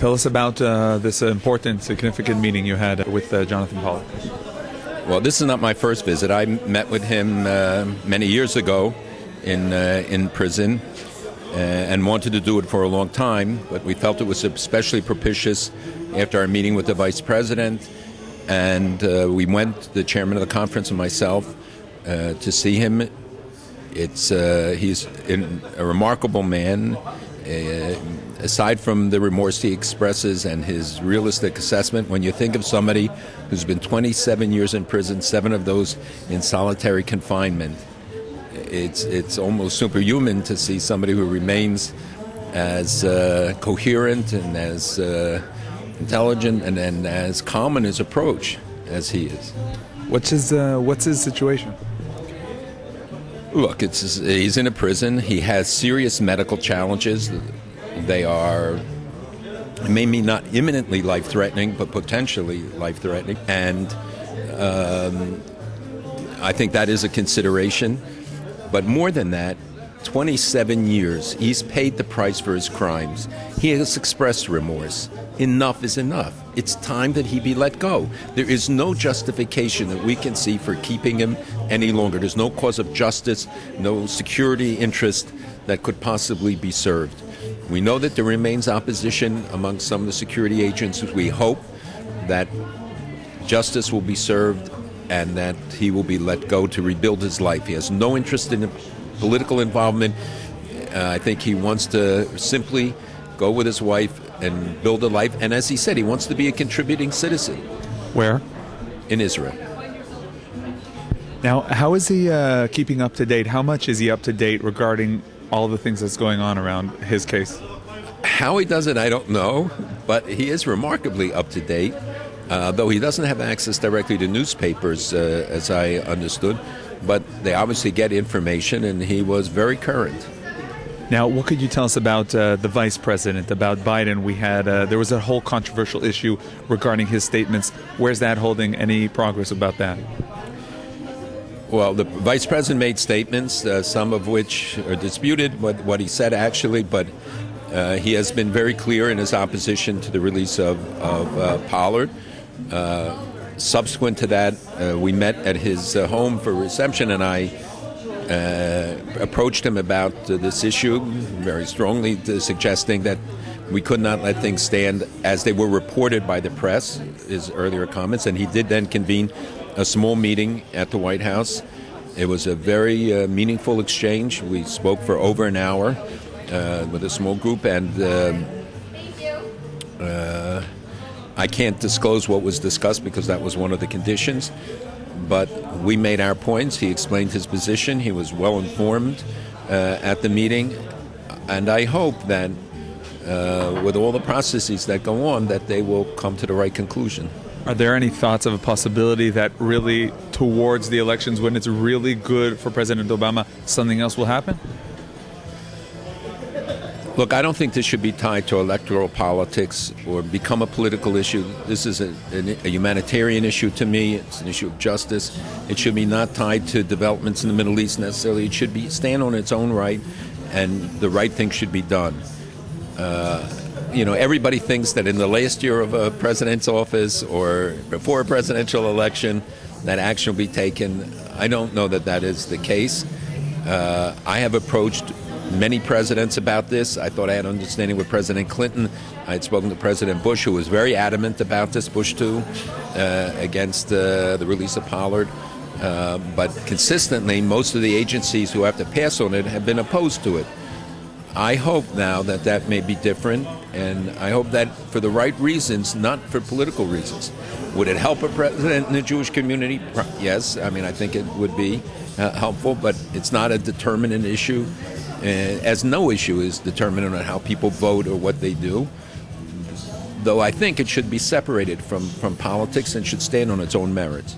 Tell us about this important, significant meeting you had with Jonathan Pollard. Well, this is not my first visit. I met with him many years ago in prison and wanted to do it for a long time, but we felt it was especially propitious after our meeting with the Vice President, and we went, the chairman of the conference and myself, to see him. He's a remarkable man. Aside from the remorse he expresses and his realistic assessment, when you think of somebody who's been 27 years in prison, 7 of those in solitary confinement, it's almost superhuman to see somebody who remains as coherent and as intelligent and as calm in his approach as he is. What's his situation? Look, he's in a prison. He has serious medical challenges. They are maybe not imminently life-threatening, but potentially life-threatening. And I think that is a consideration. But more than that, 27 years, he's paid the price for his crimes. He has expressed remorse. Enough is enough. It's time that he be let go. There is no justification that we can see for keeping him any longer. There's no cause of justice, no security interest that could possibly be served. We know that there remains opposition among some of the security agents. We hope that justice will be served and that he will be let go to rebuild his life. He has no interest in political involvement. I think he wants to simply go with his wife and build a life. And as he said, he wants to be a contributing citizen. Where? In Israel. Now, how is he keeping up to date? How much is he up to date regarding all the things that's going on around his case? How he does it, I don't know, but he is remarkably up to date, though he doesn't have access directly to newspapers, as I understood, but they obviously get information, and he was very current. Now, what could you tell us about the Vice President, about Biden? There was a whole controversial issue regarding his statements. Where's that holding? Any progress about that? Well, the Vice President made statements, some of which are disputed, what he said actually, but he has been very clear in his opposition to the release of Pollard. Subsequent to that, we met at his home for reception, and I approached him about this issue very strongly, suggesting that we could not let things stand as they were reported by the press, his earlier comments, and he did then convene a small meeting at the White House. It was a very meaningful exchange. We spoke for over an hour with a small group, and I can't disclose what was discussed because that was one of the conditions. But we made our points. He explained his position. He was well informed at the meeting. And I hope that with all the processes that go on, that they will come to the right conclusion. Are there any thoughts of a possibility that really towards the elections, when it's really good for President Obama, something else will happen? Look, I don't think this should be tied to electoral politics or become a political issue. This is a humanitarian issue to me. It's an issue of justice. It should be not tied to developments in the Middle East necessarily. It should be stand on its own right, and the right thing should be done. Everybody thinks that in the last year of a president's office or before a presidential election, that action will be taken. I don't know that that is the case. I have approached many presidents about this. I thought I had understanding with President Clinton. I had spoken to President Bush, who was very adamant about this, Bush too, against the release of Pollard. But consistently, most of the agencies who have to pass on it have been opposed to it. I hope now that that may be different, and I hope that for the right reasons, not for political reasons. Would it help a president in the Jewish community? Yes. I mean, I think it would be helpful, but it's not a determinant issue, as no issue is determinant on how people vote or what they do. Though I think it should be separated from politics and should stand on its own merits.